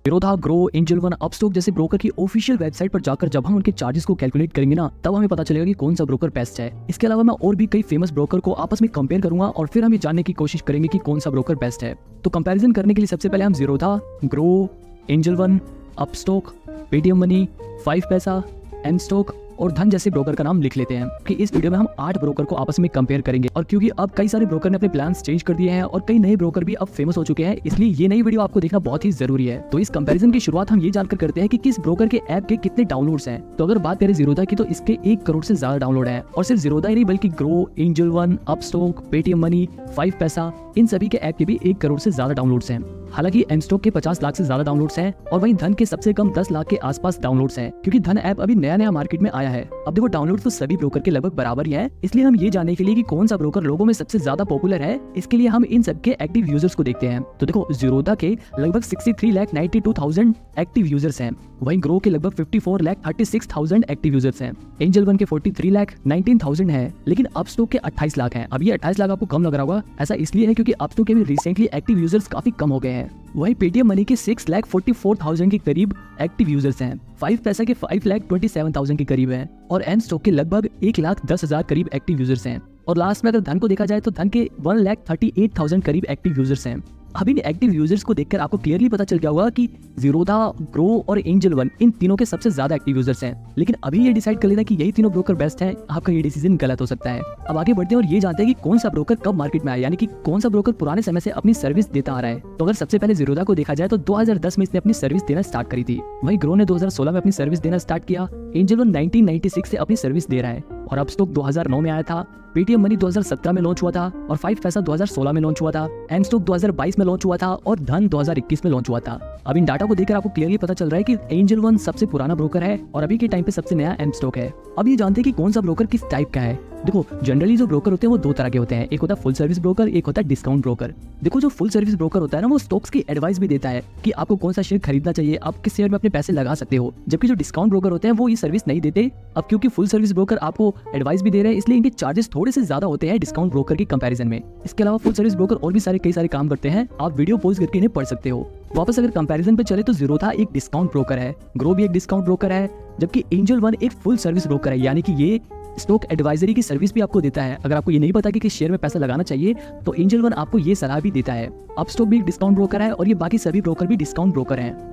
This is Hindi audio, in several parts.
Zerodha, grow, angel one, Upstox जैसे ब्रोकर की ऑफिशियल वेबसाइट पर जाकर जब हम उनके चार्जेस को कैलकुलेट करेंगे ना, तब हमें पता चलेगा कि कौन सा ब्रोकर बेस्ट है। इसके अलावा मैं और भी कई फेमस ब्रोकर को आपस में कंपेयर करूंगा और फिर हम ये जानने की कोशिश करेंगे कि कौन सा ब्रोकर बेस्ट है। तो कंपैरिजन करने के लिए सबसे पहले हम Zerodha, grow, angel one, Upstox, Paytm money, 5 पैसा, एमस्टॉक और धन जैसे ब्रोकर का नाम लिख लेते हैं कि इस वीडियो में हम 8 ब्रोकर को आपस में कंपेयर करेंगे। और क्योंकि अब कई सारे ब्रोकर ने अपने प्लान्स चेंज कर दिए हैं और कई नए ब्रोकर भी अब फेमस हो चुके हैं, इसलिए ये नई वीडियो आपको देखना बहुत ही जरूरी है। तो इस कंपैरिजन की शुरुआत हम ये जानकर करते हैं कि किस ब्रोकर के ऐप के कितने डाउनलोड्स हैं। तो अगर बात करें ज़ीरोधा की, तो इसके 1 करोड़ से ज्यादा डाउनलोड है। और सिर्फ ज़ीरोधा ही नहीं बल्कि grow, angel one, Upstox, Paytm money, 5 पैसा, इन सभी के ऐप के भी 1 करोड़ से ज्यादा डाउनलोड्स हैं। हालांकि एमस्टॉक के 50 लाख से ज्यादा डाउनलोड्स हैं और वहीं धन के सबसे कम 10 लाख के आसपास डाउनलोड्स हैं, क्योंकि धन ऐप अभी नया नया मार्केट में आया है। अब देखो, डाउनलोड तो सभी ब्रोकर के लगभग बराबर ही है, इसलिए हम ये जानने के लिए कि कौन सा ब्रोकर लोगों में सबसे ज्यादा पॉपुलर है, इसके लिए हम इन सबके एक्टिव यूजर्स को देखते हैं। तो देखो, ज़ीरोधा के लगभग 63,92,000 एक्टिव यूजर्स हैं, वहीं ग्रो के लगभग 54,36,000 एक्टिव यूजर्स हैं, एंजल वन के 43,19,000 है, लेकिन अपस्टॉक के 28 लाख हैं। अब ये 28 लाख आपको कम लग रहा होगा, ऐसा इसलिए है क्योंकि अपस्टॉक के भी रिसेंटली एक्टिव यूजर्स काफी कम हो गए हैं। वहीं पेटीएम मनी के 6,44,000 के करीब एक्टिव यूजर्स हैं, 5 पैसा के 5,27,000 के करीब हैं और एमस्टॉक के लगभग 1,10,000 करीब एक्टिव यूजर्स हैं। और लास्ट में अगर धन को देखा जाए तो धन के 1,38,000 करीब एक्टिव यूजर्स हैं। अब इन एक्टिव यूजर्स को देखकर आपको क्लियरली पता चल गया होगा कि ज़ीरोधा, ग्रो और एंजल वन इन तीनों के सबसे ज्यादा एक्टिव यूजर्स हैं। लेकिन अभी ये डिसाइड कर लेना कि यही तीनों ब्रोकर बेस्ट हैं, आपका ये डिसीजन गलत हो सकता है। अब आगे बढ़ते हैं और ये जानते हैं कि कौन सा ब्रोकर कब मार्केट में आया, यानी कि कौन सा ब्रोकर पुराने समय से अपनी सर्विस देता आ रहा है। तो अगर सबसे पहले ज़ीरोधा को देखा जाए तो 2010 में इसने अपनी सर्विस देना स्टार्ट करी थी। वहीं ग्रो ने 2016 में अपनी सर्विस देना स्टार्ट किया, एंजल वन 1996 से अपनी सर्विस दे रहा है और अपस्टॉक 2009 में आया था, पेटीएम मनी 2017 में लॉन्च हुआ था और 5 पैसा 2016 में लॉन्च हुआ था, एमस्टॉक 2022 में लॉन्च हुआ था और धन 2021 में लॉन्च हुआ था। अब इन डाटा को देखकर आपको क्लियरली पता चल रहा है कि एंजल वन सबसे पुराना ब्रोकर है और अभी के टाइम पे सबसे नया एमस्टॉक है। अब ये जानते हैं कि कौन सा ब्रोकर किस टाइप का है। देखो, जनरली जो ब्रोकर होते हैं वो 2 तरह के होते हैं, एक होता है फुल सर्विस ब्रोकर, एक होता है डिस्काउंट ब्रोकर। देखो, जो फुल सर्विस ब्रोकर होता है ना, वो स्टॉक्स की एडवाइस भी देता है कि आपको कौन सा शेयर खरीदना चाहिए, आप किस शेयर में अपने पैसे लगा सकते हो। जबकि जो डिस्काउंट ब्रोकर होते हैं वो ये सर्विस नहीं देते। अब क्योंकि फुल सर्विस ब्रोकर आपको एडवाइस भी दे रहे हैं, इसलिए इनके चार्जेस थोड़े से ज्यादा होते हैं डिस्काउंट ब्रोकर की कंपैरिजन में। इसके अलावा फुल सर्विस ब्रोकर और भी कई सारे काम करते हैं, आप वीडियो पॉज करके इन्हें पढ़ सकते हो। वापस अगर कंपैरिजन पे चले तो ज़ीरोधा एक डिस्काउंट ब्रोकर है, ग्रो भी एक डिस्काउंट ब्रोकर है, जबकि एंजल वन एक फुल सर्विस ब्रोकर है, यानी कि ये स्टॉक एडवाइजरी की सर्विस भी आपको देता है। अगर आपको ये नहीं पता कि किस शेयर में पैसा लगाना चाहिए तो एंजल वन आपको ये सलाह भी देता है। अपस्टॉक भी एक डिस्काउंट ब्रोकर है और ये बाकी सभी ब्रोकर भी डिस्काउंट ब्रोकर हैं।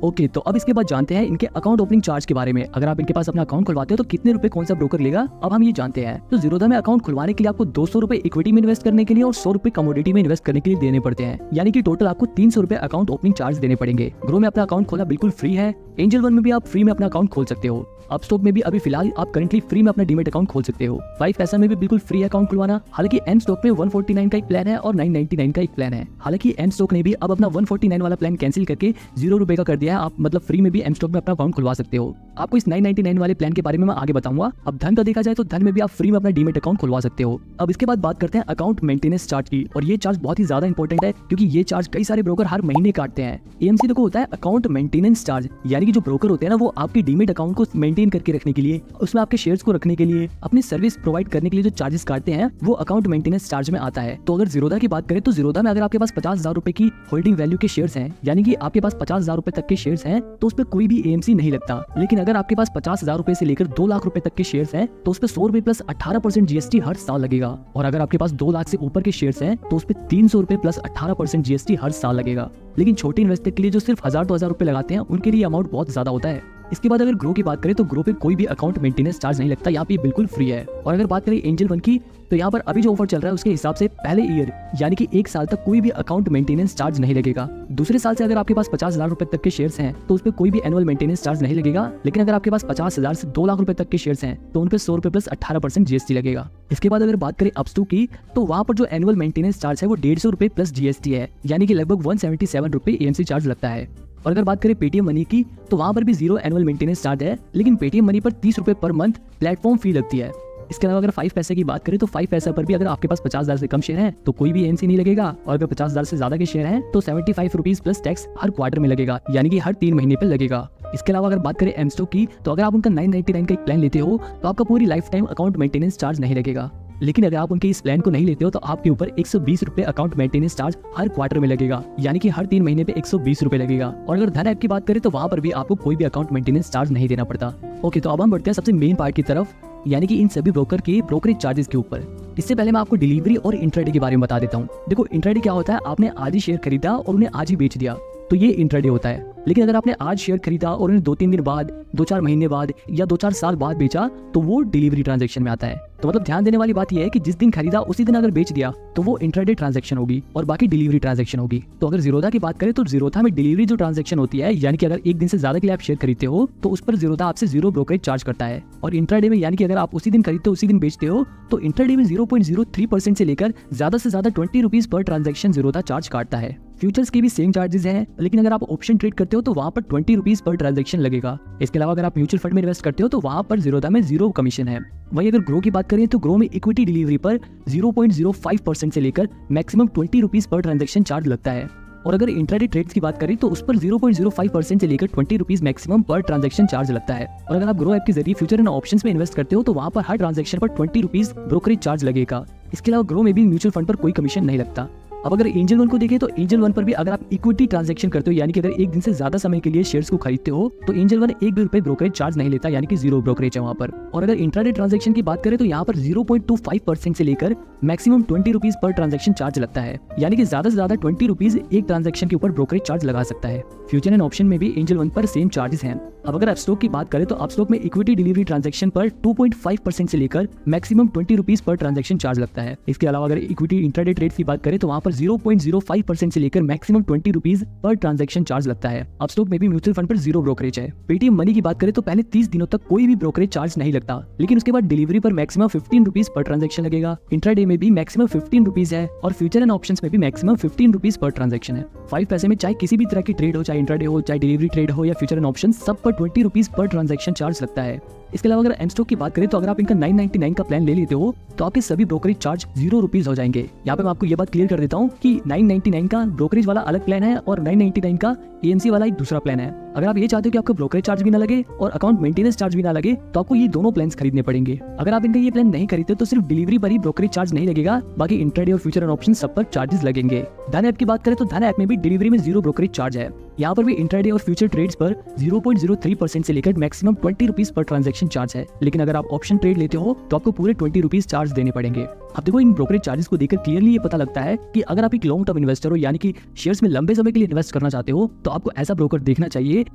ओके, तो अब इसके बाद जानते हैं इनके अकाउंट ओपनिंग चार्ज के बारे में। अगर आप इनके पास अपना अकाउंट खुलवाते हो तो कितने रुपए कौन सा ब्रोकर लेगा, अब हम ये जानते हैं। तो ज़ीरोधा में अकाउंट खुलवाने के लिए आपको 200 रुपए इक्विटी में इन्वेस्ट करने के लिए और 100 रुपए कमोडिटी में इन्वेस्ट करने के लिए देने पड़ते हैं, यानी कि टोटल आपको 300 रुपए अकाउंट ओपनिंग चार्ज देने पड़ेंगे। ग्रो में अपना अकाउंट खोलना बिल्कुल फ्री है, एंजल वन में भी आप फ्री में अपना अकाउंट खोल सकते हो, अपस्टॉक में भी अभी फिलहाल आप करंटली फ्री में अपना डीमेट अकाउंट खोल सकते हो, 5 पैसा में भी बिल्कुल फ्री है अकाउंट खुलवाना। हालांकि एमस्टॉक में 149 का एक प्लान है और 999 का एक प्लान है। हालांकि एमस्टॉक ने भी अब अपना 149 वाला प्लान कैंसिल करके 0 रुपए का कर दिया है, आप मतलब फ्री में भी एमस्टॉक में अपना अकाउंट खुलवा सकते हो। आपको इस 999 वाले प्लान के बारे में मैं आगे बताऊंगा। अब धन का देखा जाए तो धन में भी आप फ्री में अपना डीमेट अकाउंट खुलवा सकते हो। अब इसके बाद बात करते हैं अकाउंट मेंटेनेंस चार्ज की, और ये चार्ज बहुत ही ज्यादा इंपॉर्टेंट है क्योंकि ये चार्ज कई सारे ब्रोकर हर महीने काटते हैं। एएमसी देखो होता है अकाउंट मेंटेनेंस चार्ज, यानी कि जो ब्रोकर होते हैं ना, वो आपके डीमेट अकाउंट को मेंटेन करके रखने के लिए, उसमें आपके शेयर्स को रखने के लिए, अपनी सर्विस प्रोवाइड करने के लिए जो चार्जेस काटते हैं वो अकाउंट मेंटेनेंस चार्ज में आता है। तो अगर ज़ीरोधा की बात करें तो ज़ीरोधा में अगर आपके पास 50,000 रुपए की होल्डिंग वैल्यू के शेयर्स हैं, यानी कि आपके पास 50,000 रुपए तक के शेयर्स हैं, तो उस पर कोई भी एएमसी नहीं लगता। लेकिन अगर आपके पास 50,000 रुपए से लेकर 2 लाख रुपए तक के शेयर्स हैं तो उस पर 100 रुपए प्लस 18% जीएसटी हर साल लगेगा। और अगर आपके पास 2 लाख से ऊपर के शेयर्स हैं तो उस पर 300 रुपए प्लस 18% जीएसटी हर साल लगेगा। लेकिन छोटे इन्वेस्टर के लिए जो सिर्फ 1,000-2,000 रुपए लगाते हैं उनके लिए अमाउंट बहुत ज्यादा होता है। इसके बाद अगर ग्रो की बात करें तो ग्रो पे कोई भी अकाउंट मेंटेनेंस चार्ज नहीं लगता, यहाँ पे बिल्कुल फ्री है। और अगर बात करें एंजल वन की तो यहाँ पर अभी जो ऑफर चल रहा है उसके हिसाब से पहले ईयर यानी कि 1 साल तक कोई भी अकाउंट मेंटेनेंस चार्ज नहीं लगेगा। दूसरे साल से अगर आपके पास 50,000 रुपए तक के शेयर्स हैं तो उस पर कोई भी एनुअल मेंटेनेंस चार्ज नहीं लगेगा। लेकिन अगर आपके पास 50,000 से 2 लाख रुपए तक के शेयर्स हैं तो उन पर 100 रुपए प्लस 18% जीएसटी लगेगा। इसके बाद अगर बात करें अपस्टॉक की तो वहाँ पर जो एनुअल मेंटेनेंस चार्ज है वो 150 रुपए प्लस जीएसटी है, यानी कि लगभग 177 रुपए एएमसी चार्ज लगता है। और अगर बात करें पेटीएम मनी की तो वहाँ पर भी 0 एनुअल मेंटेनेंस चार्ज है, लेकिन पेटीएम मनी पर 30 रुपए पर मंथ प्लेटफॉर्म फी लगती है। इसके अलावा अगर 5 पैसे की बात करें तो 5 पैसा पर भी अगर आपके पास 50,000 से कम शेयर हैं तो कोई भी एएमसी नहीं लगेगा, और अगर 50,000 से ज्यादा के शेयर हैं तो 75 रुपीज प्लस टैक्स हर क्वार्टर में लगेगा, यानी कि हर 3 महीने पर लगेगा। इसके अलावा अगर बात करें एमस्टॉक की तो अगर आप उनका 999 का एक प्लान लेते हो तो आपका पूरी life time account maintenance charge नहीं लगेगा। लेकिन अगर आप उनके इस प्लान को नहीं लेते हो तो आपके ऊपर 120 रुपए अकाउंट मेंटेनेंस चार्ज हर क्वार्टर में लगेगा, यानी कि हर 3 महीने पे 120 रुपए लगेगा। और अगर धन ऐप की बात करें तो वहाँ पर भी आपको कोई भी अकाउंट मेंटेनेंस चार्ज नहीं देना पड़ता। ओके, तो अब हम बढ़ते हैं सबसे मेन पार्ट की तरफ, यानी कि इन सभी ब्रोकर के ब्रोकरेज चार्जेस के ऊपर। इससे पहले मैं आपको डिलीवरी और इंट्राडे के बारे में बता देता हूँ। देखो, इंट्राडे क्या होता है, आपने आज ही शेयर खरीदा और उन्हें आज ही बेच दिया तो ये इंट्राडे होता है। लेकिन अगर आपने आज शेयर खरीदा और उन्हें 2-3 दिन बाद, 2-4 महीने बाद या 2-4 साल बाद बेचा तो वो डिलीवरी ट्रांजैक्शन में आता है। तो मतलब ध्यान देने वाली बात यह है कि जिस दिन खरीदा उसी दिन अगर बेच दिया तो वो इंट्राडे ट्रांजैक्शन होगी और बाकी डिलीवरी ट्रांजैक्शन होगी। तो अगर ज़ीरोधा की बात करें तो ज़ीरोधा में डिलीवरी जो ट्रांजैक्शन होती है, यानी कि अगर एक दिन से ज्यादा के लिए आप शेयर खरीदते हो तो उस पर ज़ीरोधा आपसे 0 ब्रोकरेज चार्ज करता है। और इंट्राडे में, यानी कि अगर आप उसी दिन खरीदते हो उसी दिन बेचते हो तो इंट्राडे में 0.03% से लेकर ज्यादा से ज्यादा 20 rupees per transaction Zerodha charge काटता है। फ्यूचर्स के भी सेम चार्जेस हैं, लेकिन अगर आप ऑप्शन ट्रेड करते हो तो वहाँ पर 20 रुपीज पर ट्रांजैक्शन लगेगा। इसके अलावा अगर आप म्यूचुअल फंड में इन्वेस्ट करते हो तो वहाँ पर ज़ीरोधा में 0 कमीशन है। वहीं अगर ग्रो की बात करें तो ग्रो में इक्विटी डिलीवरी पर 0.05% से लेकर maximum 20 rupees per transaction charge लगता है। और अगर इंट्राडे ट्रेड्स की बात करें तो उस पर 0.05% से लेकर 20 रुपीज मैक्सिमम पर ट्रांजैक्शन चार्ज लगता है। और अगर आप ग्रो ऐप के जरिए फ्यूचर एंड ऑप्शंस में इन्वेस्ट करते हो तो वहाँ पर हर ट्रांजैक्शन पर 20 रुपीज ब्रोकरेज चार्ज लगेगा। इसके अलावा ग्रो में भी म्यूचुअल फंड पर कोई कमीशन नहीं लगता। अब अगर एंजल वन को देखें तो एंजल वन पर भी अगर आप इक्विटी ट्रांजैक्शन करते हो, यानी कि अगर एक दिन से ज्यादा समय के लिए शेयर्स को खरीदते हो तो एंजल वन 1 भी रुपए ब्रोकरेज चार्ज नहीं लेता, यानी कि 0 ब्रोकरेज है वहाँ पर। और अगर इंट्राडे ट्रांजैक्शन की बात करें तो यहाँ पर 0.25% से लेकर maximum 20 rupees per transaction charge लगता है, यानी कि ज्यादा से ज्यादा 20 रुपीज एक ट्रांजैक्शन के ऊपर ब्रोकरेज चार्ज लगा सकता है। फ्यूचर एंड ऑप्शन में भी एंजल वन पर सेम चार्जेस हैं। अब अगर अपस्टॉक की बात करें तो अपस्टॉक में इक्विटी डिलीवरी ट्रांजैक्शन पर 2.5% से लेकर maximum 20 rupees per transaction charge लगता है। इसके अलावा अगर इक्विटी इंट्राडे ट्रेड की बात करें तो वहाँ पर 0.05% से लेकर maximum 20 rupees per transaction charge लगता है। अपस्टॉक में भी म्यूचुअल फंड पर 0 ब्रोकरेज है। पेटीएम मनी की बात करें तो पहले 30 दिनों तक कोई भी ब्रोकरेज चार्ज नहीं लगता, लेकिन उसके बाद डिलीवरी पर मैक्सिमम 15 रुपीज पर ट्रांजैक्शन लगेगा। इंट्राडे में भी मैक्सिमम 15 रुपीज है और फ्यूचर एंड ऑप्शंस में भी मैक्सिमम 15 रुपीज पर ट्रांजैक्शन है। 5 पैसे में चाहे किसी भी तरह की ट्रेड हो, चाहे इंट्राडे हो, चाहे डिलीवरी ट्रेड हो या फ्यूचर एंड ऑप्शन, सब पर 20 रुपीज पर ट्रांजैक्शन चार्ज लगता है। इसके अलावा अगर एमस्टॉक की बात करें तो अगर आप इनका 999 का प्लान ले लेते हो तो आपके सभी ब्रोकरेज चार्ज 0 रुपीज हो जाएंगे। यहाँ पे मैं आपको ये बात क्लियर कर देता हूँ कि 999 का ब्रोकरेज वाला अलग प्लान है और 999 का एएमसी वाला एक दूसरा प्लान है। अगर आप ये चाहते हो कि आपको ब्रोकरेज चार्ज भी ना लगे और अकाउंट मेंटेनेंस चार्ज भी ना लगे तो आपको ये दोनों प्लान खरीदने पड़ेंगे। अगर आप इनका ये प्लान नहीं खरीदते तो सिर्फ डिलीवरी पर ही ब्रोकरेज चार्ज नहीं लगेगा, बाकी इंट्राडे और फ्यूचर एंड ऑप्शन सब पर चार्जेस लगेंगे। धन ऐप की बात करें तो धन ऐप में भी डिलीवरी में 0 ब्रोकरेज चार्ज है। यहाँ पर भी इंट्राडे और फ्यूचर ट्रेड्स पर 0.03% से लेकर maximum 20 rupees per transaction charge है, लेकिन अगर आप ऑप्शन ट्रेड लेते हो तो आपको पूरे 20 रुपीज चार्ज देने पड़ेंगे। अब देखो, इन ब्रोकरेज चार्जेस को देखकर क्लियरली ये पता लगता है कि अगर आप एक लॉन्ग टर्म इन्वेस्टर हो, यानी कि शेयर्स में लंबे समय के लिए इन्वेस्ट करना चाहते हो, तो आपको ऐसा ब्रोकर देखना चाहिए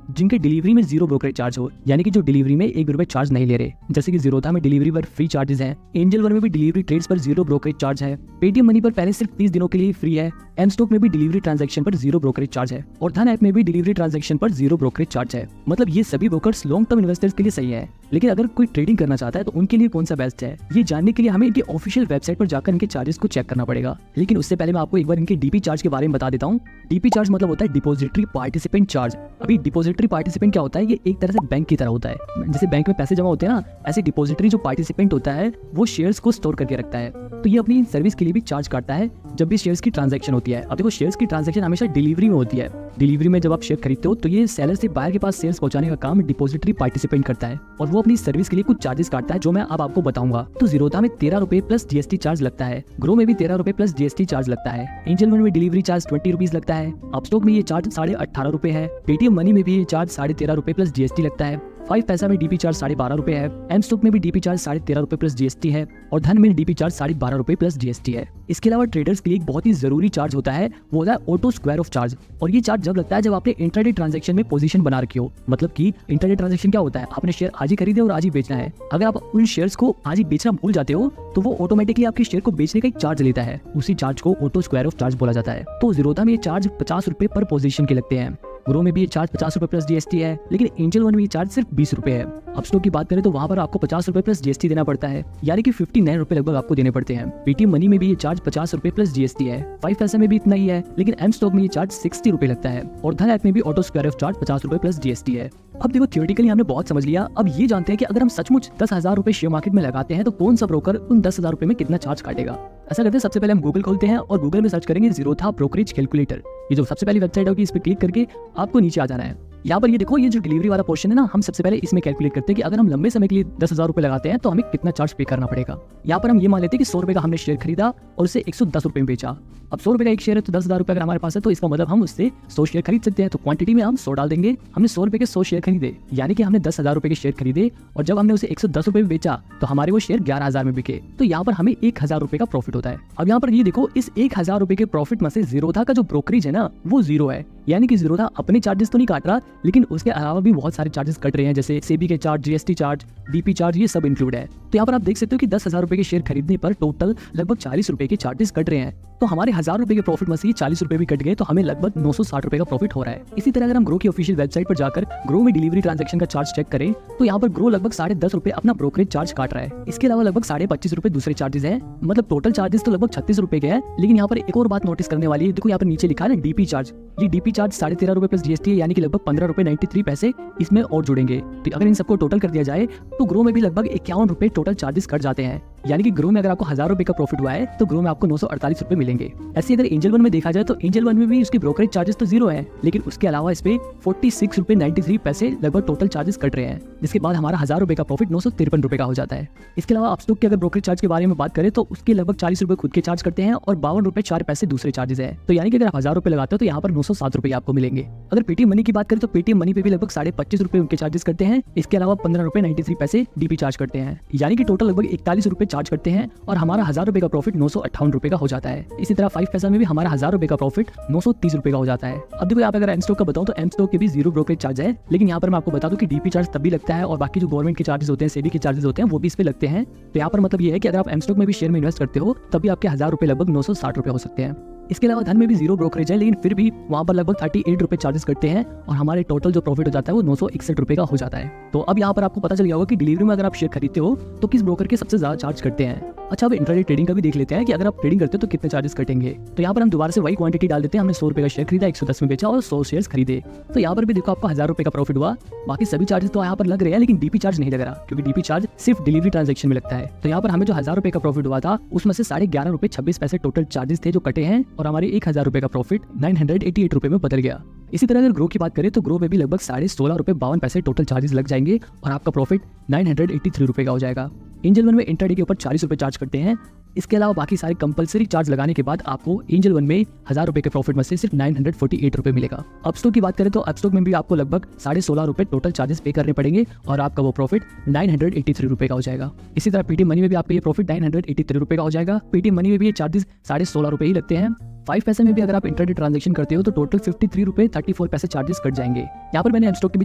जिनके डिलीवरी में 0 ब्रोकरेज चार्ज हो, यानी कि जो डिलीवरी में 1 रुपए चार्ज नहीं ले रहे। जैसे कि ज़ीरोधा में डिलीवरी पर फ्री चार्जेस हैं, एंजल वन में भी डिलीवरी ट्रेड्स पर 0 ब्रोकरेज चार्ज है, पेटीएम मनी पर पहले सिर्फ 30 दिनों के लिए फ्री है, एमस्टॉक में भी डिलीवरी ट्रांजैक्शन पर 0 ब्रोकरेज चार्ज है और धन ऐप में भी डिलीवरी ट्रांजैक्शन पर 0 ब्रोकरेज चार्ज है। मतलब ये सभी ब्रोकर्स लॉन्ग टर्म इन्वेस्टर्स के लिए सही है, लेकिन अगर कोई ट्रेडिंग करना चाहता है तो उनके लिए कौन सा बेस्ट है, ये जानने के लिए हमें इनकी ऑफिशियल वेबसाइट पर जाकर इनके चार्जेस को चेक करना पड़ेगा। लेकिन उससे पहले मैं आपको एक बार इनके डीपी चार्ज के बारे में बता देता हूँ। डीपी चार्ज मतलब होता है डिपॉजिटरी पार्टिसिपेंट चार्ज। अभी डिपॉजिटरी पार्टिसिपेंट क्या होता है, ये एक तरह से बैंक की तरह होता है। जैसे बैंक में पैसे जमा होते हैं ना, ऐसे डिपॉजिटरी जो पार्टिसिपेंट होता है वो शेयर्स को स्टोर करके रखता है, तो ये अपनी सर्विस के लिए भी चार्ज काटता है जब भी शेयर्स की ट्रांजैक्शन होती है। अब देखो, शेयर्स की ट्रांजैक्शन हमेशा डिलीवरी में होती है। डिलीवरी में जब आप शेयर खरीदते हो तो ये सेलर से बायर के पास शेयर्स पहुंचाने का काम डिपॉजिटरी पार्टिसिपेंट करता है और वो अपनी सर्विस के लिए कुछ चार्जेस काटता है जो मैं अब आपको बताऊंगा। तो ज़ीरोधा में 13 रुपए प्लस जीएसटी चार्ज लगता है, ग्रो में भी 13 रुपए प्लस जीएसटी चार्ज लगता है, एंजल वन में डिलीवरी चार्ज 20 रुपीज लगता है, अपस्टॉक में ये चार्ज 18.5 रुपए है, पेटीएम मनी में भी ये चार्ज 13.5 रुपए प्लस जीएसटी लगता है, 5 पैसा में डीपी चार्ज 12.5 रुपए है, एमस्टॉक में भी डीपी चार्ज 13.5 रुपए प्लस जीएसटी है और धन में डीपी चार्ज 12.5 रुपए प्लस जीएसटी है। इसके अलावा ट्रेडर्स के लिए एक बहुत ही जरूरी चार्ज होता है, वो होता है ऑटो स्क्वायर ऑफ चार्ज। और ये चार्ज जब लगता है जब आपने इंट्राडे ट्रांजैक्शन में पोजीशन बना रखी हो। मतलब कि इंट्राडे ट्रांजैक्शन क्या होता है, आपने शेयर आज ही खरीदे और आज ही बेचना है। अगर आप उन शेयर्स को आज ही बेचना भूल जाते हो तो वो ऑटोमेटिकली आपके शेयर को बेचने का एक चार्ज लेता है, उसी चार्ज को ऑटो स्क्वायर ऑफ चार्ज बोला जाता है। तो ज़ीरोधा में ये चार्ज 50 रुपए पर पोजीशन के लगते हैं, ग्रो में भी ये चार्ज 50 रुपए प्लस जीएसटी है, लेकिन एंजल वन में ये चार्ज सिर्फ 20 रुपए है। अपस्टॉक की बात करें तो वहाँ पर आपको 50 रुपए प्लस जीएसटी देना पड़ता है, यानी कि 59 रुपए लगभग आपको देने पड़ते हैं। पेटीएम मनी में भी ये चार्ज 50 रुपए प्लस जीएसटी है, 5 पैसे में भी इतना ही है, लेकिन एमस्टॉक में ये चार्ज 60 रुपए लगता है और धन ऐप में भी ऑटो स्क्वायर ऑफ चार्ज 50 रुपए प्लस जीएसटी है। अब देखो, थियोरेटिकली हमने बहुत समझ लिया। अब ये जानते हैं कि अगर हम सचमुच 10,000 रुपए शेयर मार्केट में लगाते हैं तो कौन सा ब्रोकर उन 10,000 रुपए में कितना चार्ज काटेगा। ऐसा करते हैं, सबसे पहले हम गूगल खोलते हैं और गूगल में सर्च करेंगे ज़ीरोधा ब्रोकरेज कैलकुलेटर। ये जो सबसे पहली वेबसाइट होगी इस पर क्लिक करके आपको नीचे आ जाना है। यहाँ पर ये देखो, ये जो डिलीवरी वाला पोर्शन है ना, हम सबसे पहले इसमें कैलकुलेट करते हैं कि अगर हम लंबे समय के लिए 10,000 रुपए लगाते हैं तो हमें कितना चार्ज पे करना पड़ेगा। यहाँ पर हम ये मान लेते हैं कि 100 रुपए का हमने शेयर खरीदा और उसे 110 रुपए में बेचा। अब 100 रुपए का एक शेयर है तो 10,000 रुपए अगर हमारे पास है तो इसका मतलब हम उससे 100 शेयर खरीद सकते हैं। तो क्वांटिटी में हम 100 डाल देंगे। हमने 100 रुपए के 100 शेयर खरीदे, यानी कि हमने 10,000 रुपए के शेयर खरीदे और जब हमने उसे 110 रुपए में बेचा तो हमारे वो शेयर 11,000 में बिके। तो यहाँ पर हमें 1,000 रुपए का प्रॉफिट होता है। अब यहाँ पर ये देखो, इस 1,000 रुपए के प्रॉफिट में से जीरोधा का जो ब्रोकरेज है ना वो जीरो है, यानी कि जीरोधा अपने चार्जेस तो नहीं काट रहा, लेकिन उसके अलावा भी बहुत सारे चार्जेस कट रहे हैं, जैसे सेबी के charge, GST charge, DP charge, ये सब इंक्लूड है। तो यहाँ पर आप देख सकते हो कि 10,000 रुपए के शेयर खरीदने पर टोटल लगभग 40 रुपए के चार्जेस कट रहे हैं। तो हमारे 1,000 रुपए के प्रॉफिट में से 40 रुपए भी कट गए, तो हमें लगभग 960 रुपए का प्रॉफिट हो रहा है। इसी तरह अगर हम ग्रो की ऑफिशियल वेबसाइट पर जाकर ग्रो में डिलीवरी ट्रांजैक्शन का चार्ज चेक करें तो यहाँ पर ग्रो लगभग 10.5 रुपए अपना ब्रोकरेज चार्ज काट रहा है। इसके अलावा लगभग 25.5 रुपए दूसरे चार्जेस हैं, मतलब टोटल चार्जेस तो लगभग 36 रुपए के हैं। लेकिन यहाँ पर एक और बात नोटिस करने वाली है, देखो यहाँ पर नीचे लिखा है ना डीपी चार्ज। ये डीपी चार्ज 13.5 रुपए प्लस जीएसटी है, यानी कि लगभग 15 रुपए 93 पैसे इसमें और जुड़ेंगे। तो अगर इन सबको टोटल कर दिया जाए तो ग्रो में भी लगभग 51 रुपए टोटल चार्जेस कट जाते हैं, यानी कि ग्रो में अगर आपको 1,000 रुपए का प्रॉफिट हुआ है तो ग्रो में आपको 948 रुपए मिलेंगे। ऐसे अगर एंजल वन में देखा जाए तो एंजल वन में भी उसके ब्रोकरेज चार्जेस तो जीरो है, लेकिन उसके अलावा इस पे 46 रुपए 93 पैसे लगभग टोटल चार्जेस कट रहे हैं, जिसके बाद हमारा 1,000 रुपए का प्रॉफिट 953 रुपए का हो जाता है। इसके अलावा अपस्टॉक के अगर ब्रोकरेज चार्ज के बारे में बात करें तो उसके लगभग 40 रुपए खुद के चार्ज करते हैं और 52 रुपए 4 पैसे दूसरे चार्जेस है। तो यानी कि अगर आप 1,000 रुपए लगाते हो तो यहाँ पर 907 रुपए आपको मिलेंगे। अगर पेटीएम मनी की बात करें तो पेटीएम मनी पे भी लगभग 25.5 रुपए उनके चार्जेस करते हैं। इसके अलावा 15 रुपए 93 पैसे डीपी चार्ज करते हैं, यानी कि टोटल लगभग 41 रुपए चार्ज करते हैं और हमारा 1,000 रुपए का प्रॉफिट 958 रुपए का हो जाता है। इसी तरह 5 पैसा में भी हमारा 1,000 रुपए का प्रॉफिट 930 रुपए का हो जाता है। अब देखो यहाँ पे अगर एम स्टॉक का बताऊं तो एम स्टॉक के भी जीरो ब्रोकरेज चार्ज है, लेकिन यहाँ पर मैं आपको बता दूं कि डीपी चार्ज तभी लगता है और बाकी जो गवर्नमेंट के चार्जेस होते हैं, सेबी के चार्जेस होते हैं, वो भी इस पे लगते हैं। तो यहाँ पर मतलब ये है कि अगर आप एम स्टॉक में भी शेयर में इन्वेस्ट करते हो तब भी आपके 1,000 रुपए लगभग 960 रुपए हो सकते हैं। इसके अलावा धन में भी जीरो ब्रोकरेज है, लेकिन फिर भी वहाँ पर लगभग 38 रुपए चार्जेस करते हैं और हमारे टोटल जो प्रॉफिट हो जाता है वो 961 रुपए का हो जाता है। तो अब यहाँ पर आपको पता चल गया होगा कि डिलीवरी में अगर आप शेयर खरीदते हो तो किस ब्रोकर के सबसे ज्यादा चार्ज करते हैं। अच्छा, अब इंट्राडे ट्रेडिंग का भी देख लेते हैं कि अगर आप ट्रेडिंग करते हो तो कितने चार्जेस कटेंगे। तो यहाँ पर हम दोबारा से वही क्वांटिटी डाल देते हैं। हमने 100 रुपए का शेयर खरीदा, 110 में बेचा और 100 शेयर्स खरीदे। तो यहाँ पर भी देखो आपको 1,000 रुपए का प्रॉफिट हुआ। बाकी सभी चार्जेस तो यहाँ पर लग रहे हैं, लेकिन डीपी चार्ज नहीं लग रहा, क्योंकि डीपी चार्ज सिर्फ डिलीवरी ट्रांजैक्शन में लगता है। तो यहाँ पर हमें जो 1,000 रुपए का प्रॉफिट हुआ था उसमें से 11.5 रुपए 26 पैसे टोटल चार्जेस थे जो कटे हैं और हमारे 1,000 रुपए का प्रॉफिट 988 रुपए में बदल गया। इसी तरह अगर ग्रो की बात करें तो ग्रो में भी लगभग 16.5 रुपए 52 पैसे टोटल चार्जेस लग जाएंगे और आपका प्रॉफिट 983 रुपए का हो जाएगा। एंजल वन में इंट्राडे के ऊपर 40 रुपए चार्ज करते हैं। इसके अलावा बाकी सारे कंपलसरी चार्ज लगाने के बाद आपको एंजल वन में 1,000 रुपए के प्रॉफिट में से सिर्फ 948 रुपए मिलेगा। अपस्टॉक की बात करें तो अपस्टॉक में भी आपको लगभग 16.5 रुपए टोटल चार्जेस पे करने पड़ेंगे और आपका वो प्रॉफिट 983 रुपए का हो जाएगा। इसी तरह पेटीएम मनी में भी आपका ये प्रॉफिट 983 रुपए का हो जाएगा। पेटीएम मनी में भी ये चार्जेस 16.5 रुपए ही लगते हैं। 5 पैसे में भी अगर आप इंट्राडे ट्रांजैक्शन करते हो तो टोटल 53 रुपए 34 पैसे चार्जेस कट जाएंगे। यहाँ पर मैंने एमस्टॉक के भी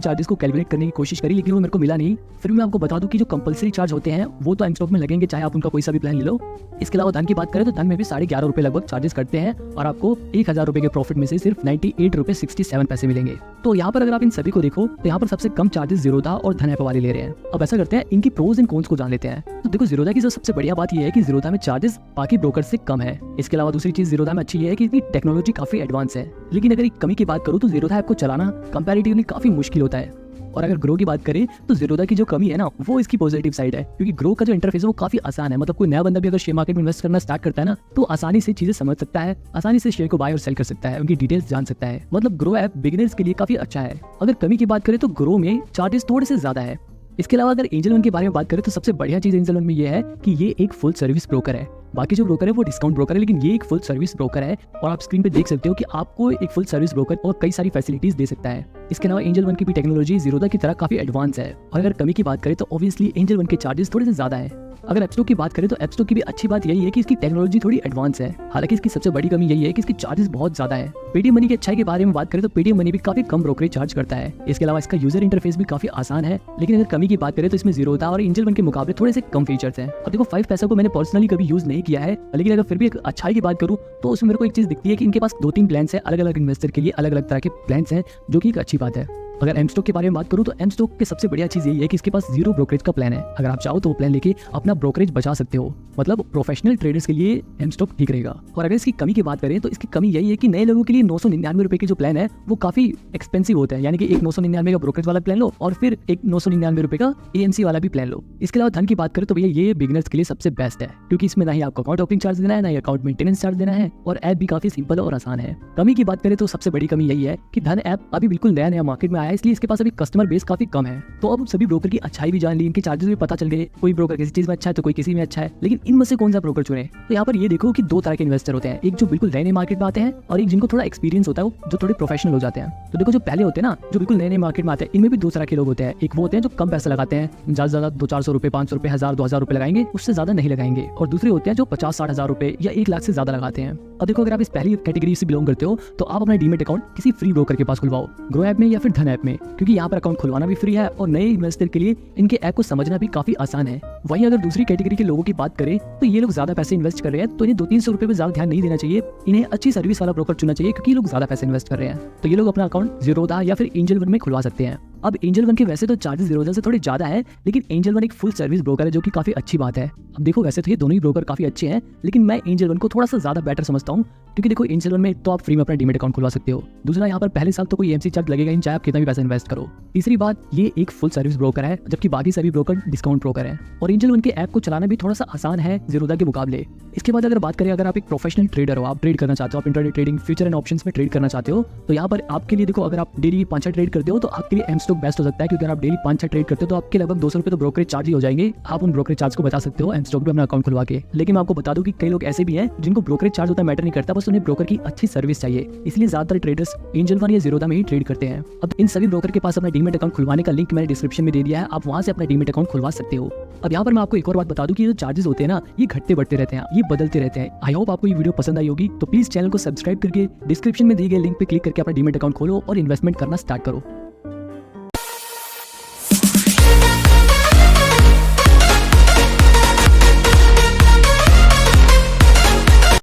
चार्जेस को कैलकुलेट करने की कोशिश करी, लेकिन वो मेरे को मिला नहीं। फिर मैं आपको बता दूं कि जो कंपलसरी चार्ज होते हैं वो तो एमस्टॉक में लगेंगे, चाहे आप उनका कोई सा भी प्लान ले लो। इसके अलावा धन की बात करें तो धन में भी 11.5 रुपए लगभग चार्जेस करते हैं और आपको 1,000 रुपए के प्रॉफिट में से सिर्फ 98 रुपए 67 पैसे मिलेंगे। तो यहाँ पर अगर आप इन सभी को देखो तो यहाँ पर सबसे कम चार्जेस जीरोधा और धन ऐप वाले ले रहे हैं। अब ऐसा करते हैं, इनकी प्रोज एंड कॉन्स को जान लेते हैं। तो देखो जीरोधा की सबसे बढ़िया बात यह है कि जीरोधा में चार्जेस बाकी ब्रोकर से कम है। इसके अलावा दूसरी चीज जीरोधा में अच्छी है कि इसकी टेक्नोलॉजी काफी एडवांस है। लेकिन अगर एक कमी की बात करूँ तो जीरोधा ऐप को चलाना कंपैरेटिवली काफी मुश्किल होता है। और अगर ग्रो की बात करें तो जीरोधा की जो कमी है ना वो इसकी पॉजिटिव साइड है, क्योंकि ग्रो का जो इंटरफेस है वो काफी आसान है। मतलब कोई नया बंदा भी अगर शेयर मार्केट में इन्वेस्ट करना स्टार्ट करता है ना तो आसानी से चीजें समझ सकता है, आसानी से शेयर को बाय और सेल कर सकता है, उनकी डिटेल्स जान सकता है। मतलब ग्रो ऐप बिगिनर्स के लिए काफी अच्छा है। अगर कमी की बात करें तो ग्रो में चार्जेस थोड़े से ज्यादा है। इसके अलावा अगर एंजल वन के बारे में बात करें तो सबसे बढ़िया चीज एंजल वन में ये है कि ये एक फुल सर्विस ब्रोकर है। बाकी जो ब्रोकर है वो डिस्काउंट ब्रोकर है, लेकिन ये एक फुल सर्विस ब्रोकर है और आप स्क्रीन पे देख सकते हो कि आपको एक फुल सर्विस ब्रोकर और कई सारी फैसिलिटीज दे सकता है। इसके अलावा एंजल वन की भी टेक्नोलॉजी जीरोधा की तरह काफी एडवांस है। और अगर कमी की बात करें तो ऑब्वियसली एंजल वन के चार्जेस थोड़े से ज्यादा है। अगर एप्स्टॉक की बात करें तो एप्स्टॉक की भी अच्छी बात यही है कि इसकी टेक्नोलॉजी थोड़ी एडवांस है। हालांकि इसकी सबसे बड़ी कमी यही है कि इसकी चार्जेस बहुत ज्यादा है। पेटीएम मनी की अच्छाई के बारे में बात करें तो पेटीएम मनी भी काफी कम ब्रोकरेज चार्ज करता है। इसके अलावा इसका यूजर इंटरफेस भी काफी आसान है। लेकिन अगर कमी की बात करें तो इसमें जीरोधा और एंजल वन के मुकाबले थोड़े से कम फीचर्स हैं। और देखो 5 पैसा को मैंने पर्सनली कभी यूज नहीं किया है, लेकिन अगर फिर भी एक अच्छाई की बात करूं तो उसमें मेरे को एक चीज दिखती है कि इनके पास 2-3 प्लान्स हैं, अलग अलग इन्वेस्टर के लिए अलग अलग तरह के प्लान्स हैं, जो कि एक अच्छी बात है। अगर एमस्टॉक के बारे में बात करूं तो एमस्टॉक की सबसे बढ़िया चीज यही है कि इसके पास जीरो ब्रोकरेज का प्लान है। अगर आप चाहो तो वो प्लान लेके अपना ब्रोकरेज बचा सकते हो। मतलब प्रोफेशनल ट्रेडर्स के लिए एमस्टॉक ठीक रहेगा। और अगर इसकी कमी की बात करें तो इसकी कमी यही है कि नए लोगों के लिए 999 रुपए के जो प्लान है वो काफी एक्सपेंसिव होता है। यानी कि एक 999 का ब्रोकरेज वाला प्लान लो और फिर एक 999 रुपए का एएमसी वाला भी प्लान लो। इसके अलावा धन की बात करें तो भैया ये बिगिनर्स के लिए सबसे बेस्ट है, क्योंकि इसमें ना ही आपको अकाउंट ओपनिंग चार्ज देना है, ना ही अकाउंट मेंटेनेंस चार्ज देना है और ऐप भी काफी सिंपल और आसान है। कमी की बात करें तो सबसे बड़ी कमी यही है कि धन ऐप अभी बिल्कुल नया मार्केट में आया है, इसलिए इसके पास अभी कस्टमर बेस काफी कम है। तो अब सभी ब्रोकर की अच्छाई भी जान ली, इनके चार्जेस भी पता चल गए, कोई ब्रोकर किसी चीज में अच्छा है तो कोई किसी में अच्छा है, लेकिन इनमें से कौन सा ब्रोकर चुने। तो यहाँ पर ये देखो कि दो तरह के इन्वेस्टर होते हैं, एक जो बिल्कुल नए मार्केट में आते हैं और एक जिनको थोड़ा एक्सपीरियंस होता है, जो थोड़े प्रोफेशनल हो जाते हैं। तो देखो जो पहले होते हैं ना, जो बिल्कुल नए मार्केट में आते हैं, इनमें भी दो तरह के लोग होते हैं। एक वो होते हैं जो कम पैसा लगाते हैं, ज्यादा से ज्यादा 200-400 रुपए, 500 रुपए, 1000-2000 रुपए लगाएंगे, उससे ज्यादा नहीं लगाएंगे। और दूसरे होते हैं जो 50-60 हजार रुपए या 1 लाख से ज्यादा लगाते हैं। अब देखो अगर आप इस पहली कैटेगरी से बिलोंग करते हो तो आप अपना डीमेट अकाउंट किसी फ्री ब्रोकर के पास खुलवाओ, ग्रो ऐप में या फिर धन ऐप में, क्योंकि यहाँ पर अकाउंट खुलवाना भी फ्री है और नए इन्वेस्टर के लिए इनके ऐप को समझना भी काफी आसान है। वहीं अगर दूसरी कैटेगरी के लोगों की बात करें तो ये लोग ज्यादा पैसे इन्वेस्ट कर रहे हैं, तो इन्हें 200-300 रुपए पे ज्यादा ध्यान नहीं देना चाहिए। इन्हें अच्छी सर्विस वाला ब्रोकर चुनना चाहिए, क्योंकि ये लोग ज्यादा पैसे इन्वेस्ट कर रहे हैं। तो ये लोग अपना अकाउंट ज़ीरोधा या फिर एंजल वन में खुलवा सकते हैं। अब एंजल वन के वैसे तो चार्जेस ज़ीरोधा से थोड़े ज्यादा है, लेकिन एंजल वन एक फुल सर्विस ब्रोकर है, जो कि काफी अच्छी बात है। अब देखो वैसे तो ये दोनों ही ब्रोकर काफी अच्छे हैं, लेकिन मैं एंजल वन को थोड़ा सा ज्यादा बेटर समझता हूँ, क्योंकि देखो एंजल वन में तो आप फ्री में अपना डीमेट अकाउंट खुलवा सकते हो, दूसरा यहाँ पर पहले साल तो कोई एमसी चार्ज लगेगा ही, चाहे आप कितना भी पैसा इन्वेस्ट करो। तीसरी बात, ये एक फुल सर्विस ब्रोकर है, जबकि बाकी सभी ब्रोकर डिस्काउंट ब्रोकर हैं। और एंजल वन के ऐप को चलाना भी थोड़ा सा आसान है ज़ीरोधा के मुकाबले। इसके बाद अगर बात करें, अगर आप एक प्रोफेशनल ट्रेडर हो, आप ट्रेड करना चाहते हो, आप internet trading, future and options में ट्रेड करना चाहते हो, तो यहाँ पर आपके लिए देखो, अगर आप डेली 5-6 ट्रेड करते हो तो आपके लिए एमस्टॉक बेस्ट हो सकता है, क्योंकि अगर आप डेली 5-6 ट्रेड करते हो तो आपके लगभग 200 रुपए तो ब्रोकरेज चार्ज ही हो जाएंगे। आप उन ब्रोकरेज चार्ज को बचा सकते हो एमस्टॉक में अपना अकाउंट खुलवा के। लेकिन मैं आपको बता दूं कि कई लोग ऐसे भी हैं जिनको ब्रोकरेज चार्ज उतना मैटर नहीं करता, बस उन्हें ब्रोकर की अच्छी सर्विस चाहिए, इसलिए ज्यादातर ट्रेडर्स एंजल वन या ज़ीरोधा में ही ट्रेड करते हैं। अब इन सभी ब्रोकर के पास अपना डीमेट अकाउंट खुलवाने का लिंक मैंने डिस्क्रिप्शन में दे दिया है, आप वहां से अपना डीमेट अकाउंट खुलवा सकते हो। अब यहाँ पर मैं आपको एक और बात बता दूं कि जो चार्जेस होते हैं ना, ये घटते बढ़ते रहते हैं, ये बदलते रहते हैं। आई होप आपको ये वीडियो पसंद आई होगी, तो प्लीज चैनल को सब्सक्राइब करके डिस्क्रिप्शन में दिए गए लिंक पे क्लिक करके अपना डीमेट अकाउंट खोलो और इन्वेस्टमेंट करना स्टार्ट करो।